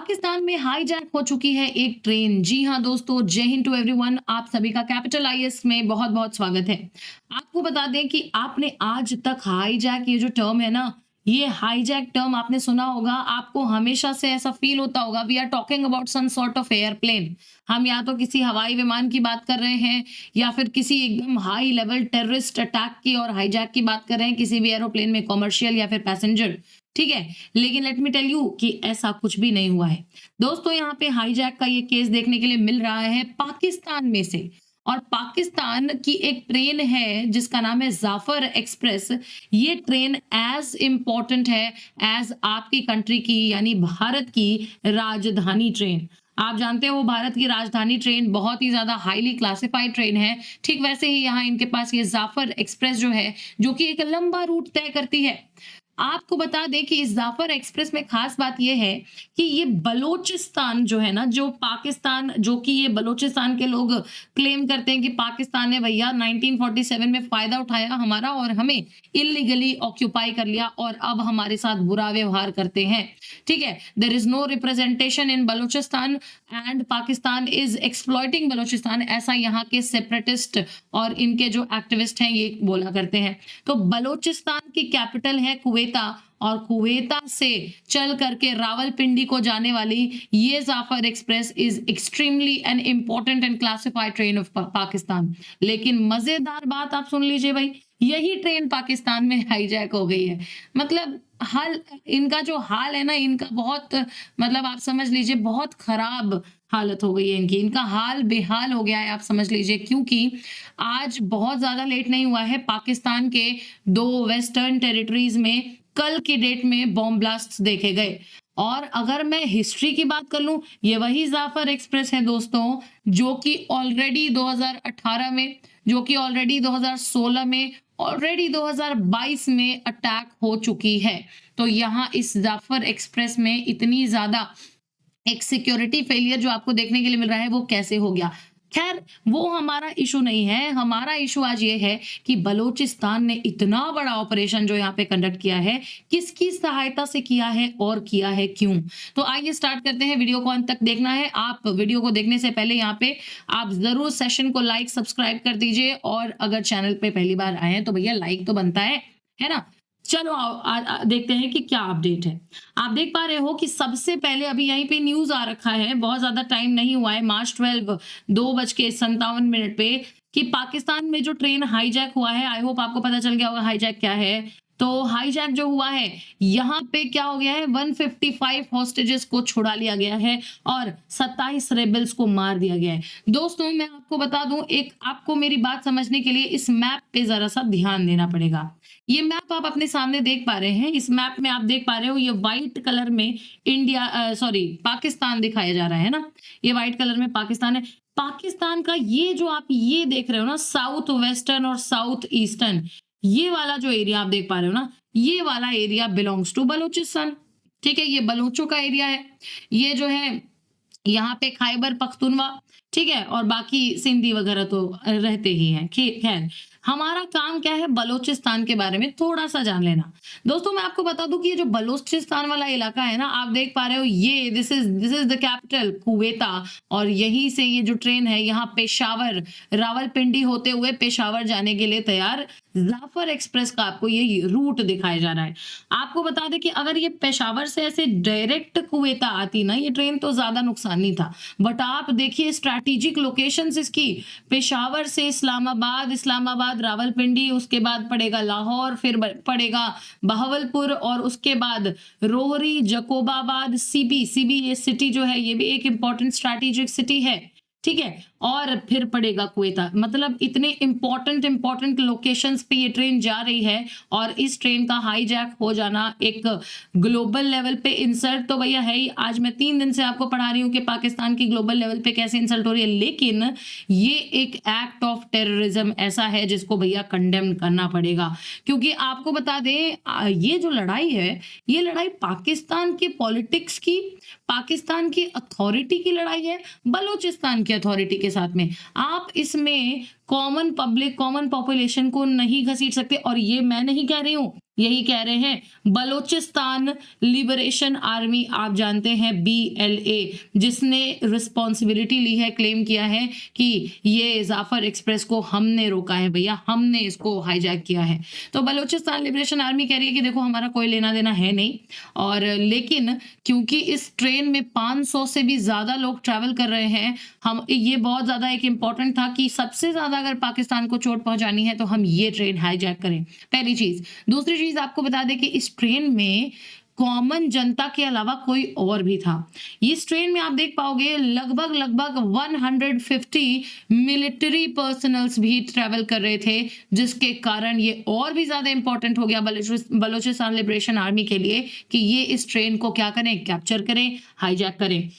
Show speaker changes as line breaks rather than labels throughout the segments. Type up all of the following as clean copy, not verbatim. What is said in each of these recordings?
पाकिस्तान में हाईजैक हो चुकी है एक ट्रेन। जी हाँ दोस्तों, जय हिंद टू एवरीवन। आप सभी का कैपिटल आईएएस में बहुत बहुत स्वागत है। आपको बता दें कि आपने आज तक हाईजैक ये जो टर्म है ना, ये हाईजैक टर्म आपने सुना होगा। आपको हमेशा से ऐसा फील होता होगा we are talking about some sort of airplane. हम या तो किसी हवाई विमान की बात कर रहे हैं या फिर किसी एकदम हाई लेवल टेररिस्ट अटैक की और हाईजैक की बात कर रहे हैं, किसी भी एरोप्लेन में कॉमर्शियल या फिर पैसेंजर। ठीक है, लेकिन लेट मी टेल यू कि ऐसा कुछ भी नहीं हुआ है दोस्तों। यहाँ पे हाईजैक का ये केस देखने के लिए मिल रहा है पाकिस्तान में से। और पाकिस्तान की एक ट्रेन है जिसका नाम है जाफर एक्सप्रेस। ये ट्रेन एज इंपॉर्टेंट है एज आपकी कंट्री की यानी भारत की राजधानी ट्रेन। आप जानते हो भारत की राजधानी ट्रेन बहुत ही ज्यादा हाईली क्लासिफाइड ट्रेन है। ठीक वैसे ही यहाँ इनके पास ये जाफर एक्सप्रेस जो है, जो कि एक लंबा रूट तय करती है। आपको बता दें कि इस जाफर एक्सप्रेस में खास बात यह है कि ये बलोचिस्तान जो है ना, जो पाकिस्तान, जो कि ये बलोचिस्तान के लोग क्लेम करते हैं कि पाकिस्तान ने भैया 1947 में फायदा उठाया हमारा और हमें इलीगली ऑक्यूपाई कर लिया और अब हमारे साथ बुरा व्यवहार करते हैं। ठीक है, there is no representation in Balochistan and Pakistan is exploiting Balochistan, ऐसा यहाँ के सेपरेटिस्ट और इनके जो एक्टिविस्ट हैं ये बोला करते हैं। तो बलोचिस्तान की कैपिटल है कुवैता और कुवेता से चल करके रावलपिंडी को जाने वाली ये Jaffar express is extremely an important and classified train of Pakistan. लेकिन मजेदार बात आप सुन लीजिए भाई, यही ट्रेन पाकिस्तान में हाईजैक हो गई है। मतलब हाल, इनका जो हाल है ना, इनका बहुत, मतलब आप समझ लीजिए बहुत खराब हालत हो गई है इनकी। इनका हाल बेहाल हो गया है, आप समझ लीजिए। क्योंकि आज बहुत ज्यादा लेट नहीं हुआ है, पाकिस्तान के 2 वेस्टर्न टेरिटरीज में कल की डेट में बॉम्ब ब्लास्ट देखे गए। और अगर मैं हिस्ट्री की बात कर लूं, ये वही जाफर एक्सप्रेस है दोस्तों, जो कि ऑलरेडी 2018 में, जो कि ऑलरेडी 2016 में, ऑलरेडी 2022 में अटैक हो चुकी है। तो यहाँ इस जाफर एक्सप्रेस में इतनी ज्यादा एक सिक्योरिटी फेलियर जो आपको देखने के लिए मिल रहा है वो कैसे हो गया। खैर, वो हमारा इशू नहीं है। हमारा इशू आज ये है कि बलोचिस्तान ने इतना बड़ा ऑपरेशन जो यहाँ पे कंडक्ट किया है, किसकी सहायता से किया है और किया है क्यों। तो आइए स्टार्ट करते हैं। वीडियो को अंत तक देखना है। आप वीडियो को देखने से पहले यहाँ पे आप जरूर सेशन को लाइक सब्सक्राइब कर दीजिए, और अगर चैनल पे पहली बार आए हैं तो भैया लाइक तो बनता है ना। चलो देखते हैं कि क्या अपडेट है। आप देख पा रहे हो कि सबसे पहले अभी यहीं पे न्यूज आ रखा है, बहुत ज्यादा टाइम नहीं हुआ है, मार्च 12 2:57 पे, कि पाकिस्तान में जो ट्रेन हाईजैक हुआ है, आई होप आपको पता चल गया होगा हाईजैक क्या है। तो हाईजैक जो हुआ है, यहाँ पे क्या हो गया है, 155 हॉस्टेजेस को छुड़ा लिया गया है और 27 रेबल्स को मार दिया गया है। दोस्तों मैं आपको बता दूं, एक आपको मेरी बात समझने के लिए इस मैप पे जरा सा ध्यान देना पड़ेगा। ये मैप आप अपने सामने देख पा रहे हैं। इस मैप में आप देख पा रहे हो ये व्हाइट कलर में इंडिया, सॉरी, पाकिस्तान दिखाया जा रहा है ना। ये व्हाइट कलर में पाकिस्तान है। पाकिस्तान का ये जो आप ये देख रहे हो ना, साउथ वेस्टर्न और साउथ ईस्टर्न, ये वाला जो एरिया आप देख पा रहे हो ना, ये वाला एरिया बिलोंग्स टू बलूचिस्तान। ठीक है, ये बलूचों का एरिया है। ये जो है यहाँ पे खैबर पख्तूनवा, ठीक है, और बाकी सिंधी वगैरह तो रहते ही हैं। खैर, हमारा काम क्या है, बलोचिस्तान के बारे में थोड़ा सा जान लेना। दोस्तों मैं आपको बता दूं कि ये जो बलोचिस्तान वाला इलाका है ना, आप देख पा रहे हो, ये दिस इज द कैपिटल कुवेता, और यहीं से ये जो ट्रेन है यहाँ पेशावर, रावलपिंडी होते हुए पेशावर जाने के लिए तैयार जाफर एक्सप्रेस का आपको ये रूट दिखाया जा रहा है। आपको बता दें कि अगर ये पेशावर से ऐसे डायरेक्ट कुवेता आती ना ये ट्रेन, तो ज्यादा नुकसान नहीं था। बट आप देखिए स्ट्रैटेजिक लोकेशंस इसकी, पेशावर से इस्लामाबाद, इस्लामाबाद रावलपिंडी, उसके बाद पड़ेगा लाहौर, फिर पड़ेगा बहावलपुर, और उसके बाद रोहरी, जकोबाबाद, सीबी ये सिटी जो है ये भी एक इंपॉर्टेंट स्ट्रैटेजिक सिटी है। ठीक है, और फिर पड़ेगा कुवेता। मतलब इतने इंपॉर्टेंट लोकेशंस पे ये ट्रेन जा रही है, और इस ट्रेन का हाईजैक हो जाना एक ग्लोबल लेवल पे इंसल्ट तो भैया है ही। आज मैं 3 दिन से आपको पढ़ा रही हूँ कि पाकिस्तान की ग्लोबल लेवल पे कैसे इंसल्ट हो रही है, लेकिन ये एक एक्ट ऑफ टेररिज्म ऐसा है जिसको भैया कंडेम करना पड़ेगा। क्योंकि आपको बता दें ये जो लड़ाई है, ये लड़ाई पाकिस्तान के पॉलिटिक्स की, पाकिस्तान की अथॉरिटी की लड़ाई है बलूचिस्तान की अथॉरिटी के साथ में। आप इसमें कॉमन पब्लिक, कॉमन पॉपुलेशन को नहीं घसीट सकते। और ये मैं नहीं कह रही हूं, यही कह रहे हैं। बलोचिस्तान लिबरेशन आर्मी, आप जानते हैं BLA, जिसने रिस्पॉन्सिबिलिटी ली है, क्लेम किया है कि ये जाफर एक्सप्रेस को हमने रोका है भैया, हमने इसको हाईजैक किया है। तो बलोचिस्तान लिबरेशन आर्मी कह रही है कि देखो हमारा कोई लेना देना है नहीं, और लेकिन क्योंकि इस ट्रेन में 500 से भी ज्यादा लोग ट्रैवल कर रहे हैं, हम ये बहुत ज्यादा एक इम्पॉर्टेंट था कि सबसे ज्यादा अगर पाकिस्तान को चोट पहुंचानी है तो हम ये ट्रेन हाईजैक करें, पहली चीज। दूसरी चीज आपको बता दें कि इस ट्रेन में कॉमन जनता के अलावा कोई और भी था। इस ट्रेन में आप देख पाओगे लगभग लगभग 150 मिलिट्री पर्सनल्स भी ट्रैवल कर रहे थे, जिसके कारण ये और भी ज्यादा इंपॉर्टेंट हो गया बलोचिस्तान लिबरेशन आर्मी के लिए कि ये इस ट्रेन को क्या करें, कैप्चर करें, हाईजैक करें।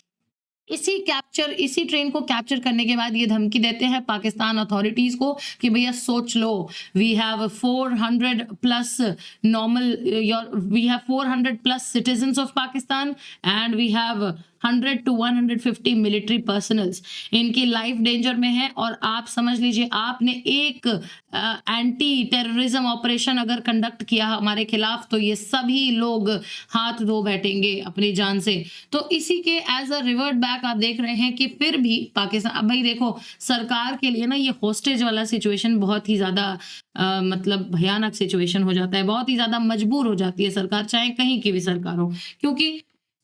इसी ट्रेन को कैप्चर करने के बाद ये धमकी देते हैं पाकिस्तान अथॉरिटीज को कि भैया सोच लो, we have 400 plus we have 400 plus citizens of Pakistan and we have 100 to 150 military personnels, इनकी लाइफ डेंजर में है। और आप समझ लीजिए, आपने एक एंटी टेररिज्म ऑपरेशन अगर कंडक्ट किया हमारे खिलाफ तो ये सभी लोग हाथ धो बैठेंगे अपनी जान से। तो इसी के एज अ रिवर्ट बैक आप देख रहे हैं कि फिर भी पाकिस्तान, अब भाई देखो सरकार के लिए ना ये होस्टेज वाला सिचुएशन बहुत ही ज्यादा मतलब भयानक सिचुएशन हो जाता है, बहुत ही ज्यादा मजबूर हो जाती है सरकार, चाहे कहीं की भी सरकार हो, क्योंकि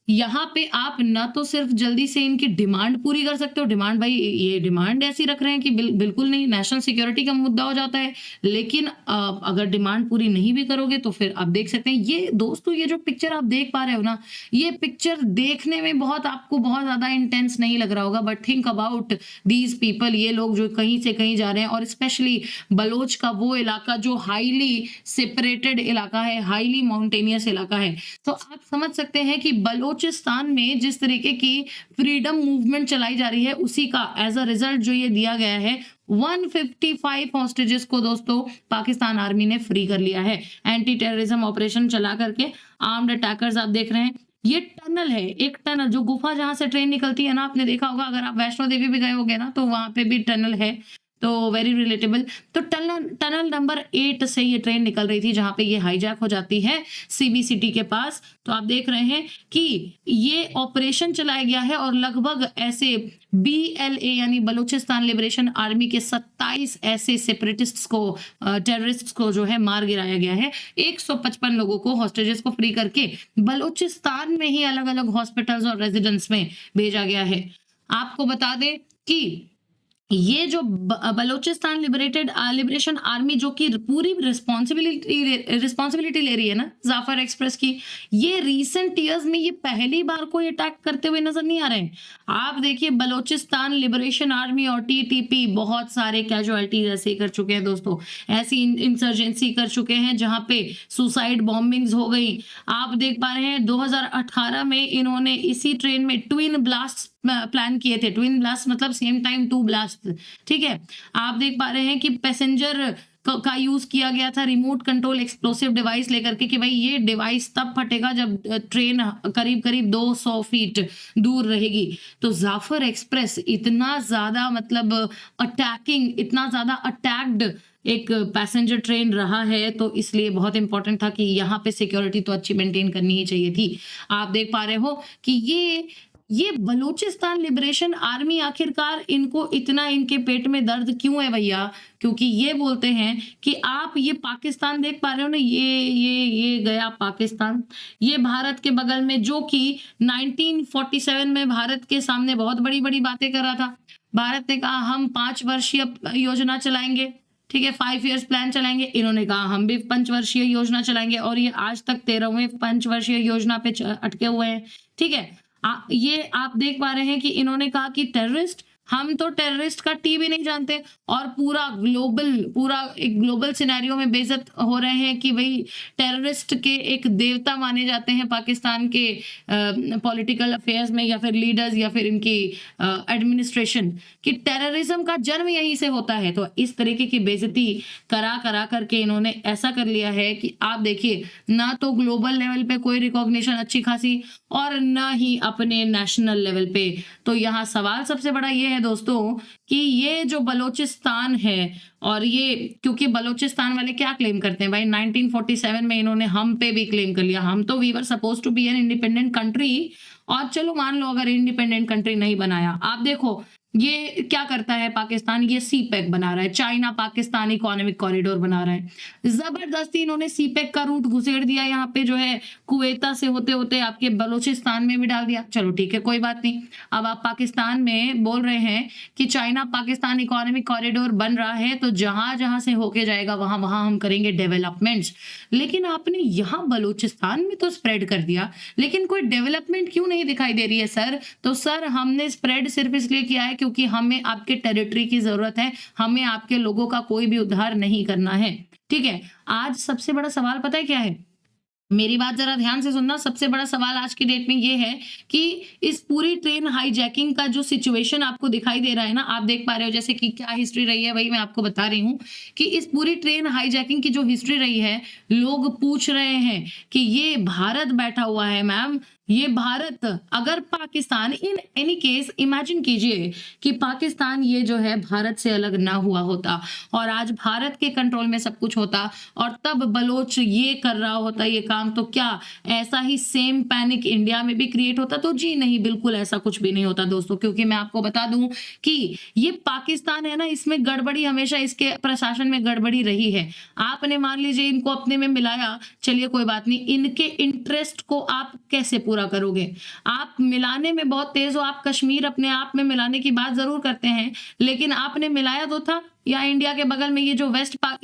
यहाँ पे आप ना तो सिर्फ जल्दी से इनकी डिमांड पूरी कर सकते हो, डिमांड भाई ये डिमांड ऐसी रख रहे हैं कि बिल्कुल नहीं, नेशनल सिक्योरिटी का मुद्दा हो जाता है। लेकिन अगर डिमांड पूरी नहीं भी करोगे तो फिर आप देख सकते हैं, ये दोस्तों ये जो पिक्चर आप देख पा रहे हो ना, ये पिक्चर देखने में आपको बहुत ज्यादा इंटेंस नहीं लग रहा होगा, but think about these people, ये लोग जो कहीं से कहीं जा रहे हैं, और स्पेशली बलोच का वो इलाका जो हाईली सेपरेटेड इलाका है, हाईली माउंटेनियस इलाका है। तो आप समझ सकते हैं कि बलोचिस्तान में जिस तरीके की फ्रीडम मूवमेंट चलाई जा रही है, उसी का एज अ रिजल्ट जो ये दिया गया है, 155 हॉस्टेजेस को दोस्तों पाकिस्तान आर्मी ने फ्री कर लिया है, एंटी टेररिज्म ऑपरेशन चला करके। आर्म्ड अटैकर्स आप देख रहे हैं, ये टनल है, एक टनल जो गुफा जहां से ट्रेन निकलती है ना, आपने देखा होगा, अगर आप वैष्णो देवी भी गए होगे ना तो वहां पे भी टनल है, तो वेरी रिलेटेबल। तो टनल नंबर 8 से ये ट्रेन निकल रही थी जहां पे ये हाईजैक हो जाती है CBCT के पास। तो आप देख रहे हैं कि ये ऑपरेशन चलाया गया है और लगभग ऐसे BLA यानी बलूचिस्तान लिबरेशन आर्मी के 27 ऐसे सेपरेटिस्ट्स को, टेररिस्ट्स को जो है मार गिराया गया है। 155 लोगों को, हॉस्टेजेस को फ्री करके बलूचिस्तान में ही अलग अलग हॉस्पिटल्स और रेजिडेंस में भेजा गया है। आपको बता दें कि ये जो बलूचिस्तान लिबरेशन आर्मी जो कि पूरी रिस्पॉन्सिबिलिटी ले रही है ना जाफर एक्सप्रेस की, ये रीसेंट ईयर्स में ये पहली बार कोई अटैक करते हुए नजर नहीं आ रहे हैं। आप देखिए, बलूचिस्तान लिबरेशन आर्मी और TTP बहुत सारे कैजुअलिटीज ऐसे कर चुके हैं दोस्तों, ऐसी इंसर्जेंसी कर चुके हैं जहां पे सुसाइड बॉम्बिंग्स हो गई। आप देख पा रहे हैं 2018 में इन्होंने इसी ट्रेन में ट्विन ब्लास्ट प्लान किए थे, ट्विन ब्लास्ट मतलब सेम टाइम 2 ब्लास्ट, ठीक है। आप देख पा रहे हैं कि पैसेंजर का यूज किया गया था रिमोट कंट्रोल एक्सप्लोसिव डिवाइस लेकर के, कि भाई ये डिवाइस तब फटेगा जब ट्रेन करीब करीब 200 फीट दूर रहेगी। तो जाफर एक्सप्रेस इतना ज्यादा मतलब अटैकिंग, इतना ज्यादा अटैक्ड एक पैसेंजर ट्रेन रहा है, तो इसलिए बहुत इंपॉर्टेंट था कि यहाँ पे सिक्योरिटी तो अच्छी मेंटेन करनी ही चाहिए थी। आप देख पा रहे हो कि ये बलूचिस्तान लिबरेशन आर्मी आखिरकार इनको इतना, इनके पेट में दर्द क्यों है भैया? क्योंकि ये बोलते हैं कि आप ये पाकिस्तान देख पा रहे हो ना, ये गया पाकिस्तान, ये भारत के बगल में, जो कि 1947 में भारत के सामने बहुत बड़ी बड़ी बातें कर रहा था। भारत ने कहा हम 5 वर्षीय योजना चलाएंगे, ठीक है, 5 इयर्स प्लान चलाएंगे। इन्होंने कहा हम भी 5 वर्षीय योजना चलाएंगे, और ये आज तक 13वें 5 वर्षीय योजना पे अटके हुए हैं, ठीक है। ये आप देख पा रहे हैं कि इन्होंने कहा कि टेररिस्ट, हम तो टेररिस्ट का टी भी नहीं जानते, और पूरा एक ग्लोबल सिनेरियो में बेइज्जत हो रहे हैं कि भाई टेररिस्ट के एक देवता माने जाते हैं पाकिस्तान के पॉलिटिकल अफेयर्स में, या फिर लीडर्स, या फिर इनकी एडमिनिस्ट्रेशन, कि टेररिज्म का जन्म यहीं से होता है। तो इस तरीके की बेइज्जती करा करके इन्होंने ऐसा कर लिया है कि आप देखिए, ना तो ग्लोबल लेवल पे कोई रिकॉग्निशन अच्छी खासी, और ना ही अपने नेशनल लेवल पे। तो यहाँ सवाल सबसे बड़ा ये हैं दोस्तों कि ये जो बलूचिस्तान है, और ये क्योंकि बलूचिस्तान वाले क्या क्लेम करते हैं भाई, 1947 में इन्होंने हम पे भी क्लेम कर लिया। हम तो we were suppose to be an independent country, और चलो मान लो अगर इंडिपेंडेंट कंट्री नहीं बनाया, आप देखो ये क्या करता है पाकिस्तान, ये सीपेक बना रहा है, चाइना पाकिस्तान इकोनॉमिक कॉरिडोर बना रहा है। जबरदस्ती इन्होंने सीपेक का रूट घुसेड़ दिया यहाँ पे, जो है कुवेता से होते होते आपके बलूचिस्तान में भी डाल दिया। चलो ठीक है, कोई बात नहीं। अब आप पाकिस्तान में बोल रहे हैं कि चाइना पाकिस्तान इकोनॉमिक कॉरिडोर बन रहा है, तो जहां जहां से होके जाएगा वहां वहां हम करेंगे डेवलपमेंट्स। लेकिन आपने यहाँ बलूचिस्तान में तो स्प्रेड कर दिया, लेकिन कोई डेवलपमेंट क्यों नहीं दिखाई दे रही है सर? तो सर हमने स्प्रेड सिर्फ इसलिए किया है क्योंकि हमें आपके टेरिटरी की जरूरत है, हमें आपके लोगों का कोई भी उद्धार नहीं करना है। ठीक है, आज सबसे बड़ा सवाल पता है क्या है? मेरी बात जरा ध्यान से सुनना। सबसे बड़ा सवाल आज की डेट में ये है कि इस पूरी ट्रेन हाईजैकिंग का जो सिचुएशन आपको दिखाई दे रहा है ना, आप देख पा रहे हो जैसे कि क्या हिस्ट्री रही है, वही मैं आपको बता रही हूँ कि इस पूरी ट्रेन हाईजैकिंग की जो हिस्ट्री रही है, लोग पूछ रहे हैं कि ये भारत बैठा हुआ है मैम, ये भारत, अगर Pakistan in any case imagine कीजिए कि पाकिस्तान ये जो है भारत से अलग ना हुआ होता और आज भारत के कंट्रोल में सब कुछ होता, और तब बलोच ये कर रहा होता ये काम, तो क्या ऐसा ही सेम पैनिक इंडिया में भी क्रिएट होता? तो जी नहीं, बिल्कुल ऐसा कुछ भी नहीं होता दोस्तों, क्योंकि मैं आपको बता दूं कि ये पाकिस्तान है ना, इसमें गड़बड़ी हमेशा इसके प्रशासन में गड़बड़ी रही है। आपने मान लीजिए इनको अपने में मिलाया, चलिए कोई बात नहीं, इनके इंटरेस्ट को आप कैसे पूरा करोगे? आप मिलाने में बहुत तेज हो, आप कश्मीर अपने आप में मिलाने की बात जरूर करते हैं, लेकिन आपने मिलाया तो था, या इंडिया के बगल में ये जो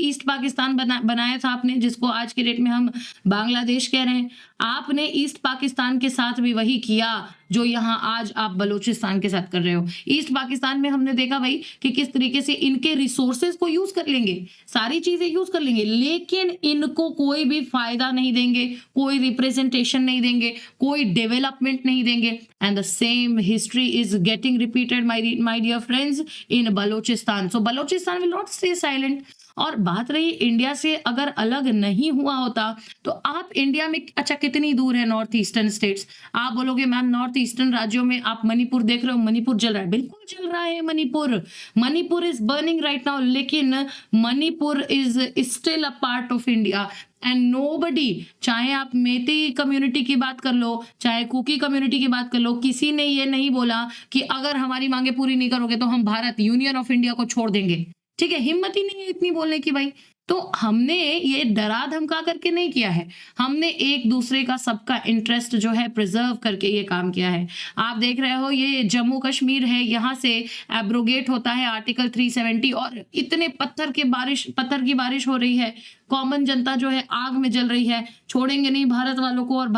ईस्ट पाकिस्तान बनाया था आपने, जिसको आज की डेट में हम बांग्लादेश कह रहे हैं, आपने ईस्ट पाकिस्तान के साथ भी वही किया जो यहाँ आज आप बलूचिस्तान के साथ कर रहे हो। ईस्ट पाकिस्तान में हमने देखा भाई कि किस तरीके से इनके रिसोर्सेज को यूज कर लेंगे, सारी चीजें यूज कर लेंगे, लेकिन इनको कोई भी फायदा नहीं देंगे, कोई रिप्रेजेंटेशन नहीं देंगे, कोई डेवलपमेंट नहीं देंगे। And the same history is getting repeated my dear friends in Balochistan. So Balochistan will not stay silent. और बात रही इंडिया से अगर अलग नहीं हुआ होता, तो आप इंडिया में अच्छा कितनी दूर है नॉर्थ ईस्टर्न स्टेट्स? आप बोलोगे मैम नॉर्थ ईस्टर्न राज्यों में आप मणिपुर देख रहे हो, मणिपुर जल रहा है, बिल्कुल जल रहा है Manipur, Manipur is burning right now, लेकिन Manipur is still a part of India and nobody, चाहे आप मेती कम्युनिटी की बात कर लो, चाहे कुकी कम्युनिटी की बात कर लो, किसी ने ये नहीं बोला कि अगर हमारी मांगे पूरी नहीं करोगे तो हम भारत यूनियन ऑफ इंडिया को छोड़ देंगे। ठीक है, हिम्मत ही नहीं है इतनी बोलने की भाई। तो हमने ये डरा धमका करके नहीं किया है, हमने एक दूसरे का सबका इंटरेस्ट जो है प्रिजर्व करके ये काम किया है। आप देख रहे हो ये जम्मू कश्मीर है, यहाँ से एब्रोगेट होता है आर्टिकल 370, और इतने पत्थर की बारिश हो रही है, कॉमन जनता जो है आग में जल रही है, छोड़ेंगे नहीं भारत वालों को। और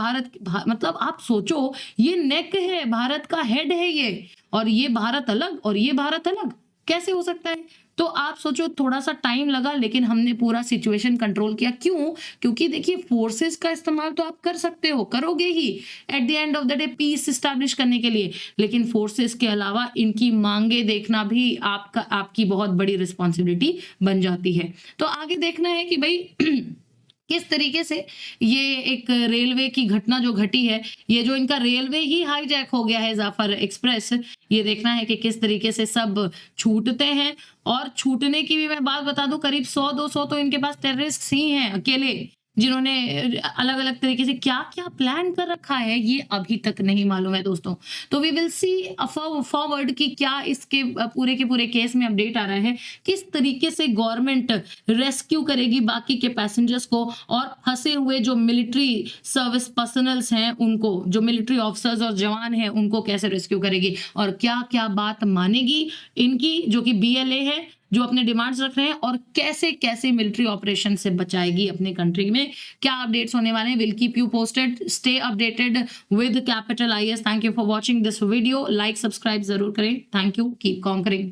मतलब आप सोचो, ये नेक है, भारत का हेड है ये, और ये भारत अलग और ये भारत अलग, कैसे हो सकता है? तो आप सोचो, थोड़ा सा टाइम लगा, लेकिन हमने पूरा सिचुएशन कंट्रोल किया। क्यों? क्योंकि देखिए फोर्सेस का इस्तेमाल तो आप कर सकते हो, करोगे ही at the end of the day peace establish करने के लिए, लेकिन फोर्सेस के अलावा इनकी मांगे देखना भी आपकी बहुत बड़ी रिस्पॉन्सिबिलिटी बन जाती है। तो आगे देखना है कि भाई किस तरीके से ये एक रेलवे की घटना जो घटी है, ये जो इनका रेलवे ही हाईजैक हो गया है, जाफर एक्सप्रेस, ये देखना है कि किस तरीके से सब छूटते हैं। और छूटने की भी मैं बात बता दूं, करीब 100-200 तो इनके पास टेररिस्ट ही हैं अकेले, जिन्होंने अलग अलग तरीके से क्या क्या प्लान कर रखा है ये अभी तक नहीं मालूम है दोस्तों। तो वी विल सी फॉरवर्ड कि क्या इसके पूरे के पूरे केस में अपडेट आ रहा है, किस तरीके से गवर्नमेंट रेस्क्यू करेगी बाकी के पैसेंजर्स को, और फंसे हुए जो मिलिट्री सर्विस पर्सनल्स हैं उनको, जो मिलिट्री ऑफिसर्स और जवान हैं उनको कैसे रेस्क्यू करेगी, और क्या क्या बात मानेगी इनकी जो कि BLA है, जो अपने डिमांड्स रख रहे हैं, और कैसे कैसे मिलिट्री ऑपरेशन से बचाएगी अपने कंट्री में। क्या अपडेट्स होने वाले हैं, will keep you posted, stay updated with capital IAS। Thank you for watching this video, like subscribe जरूर करें। Thank you, keep conquering.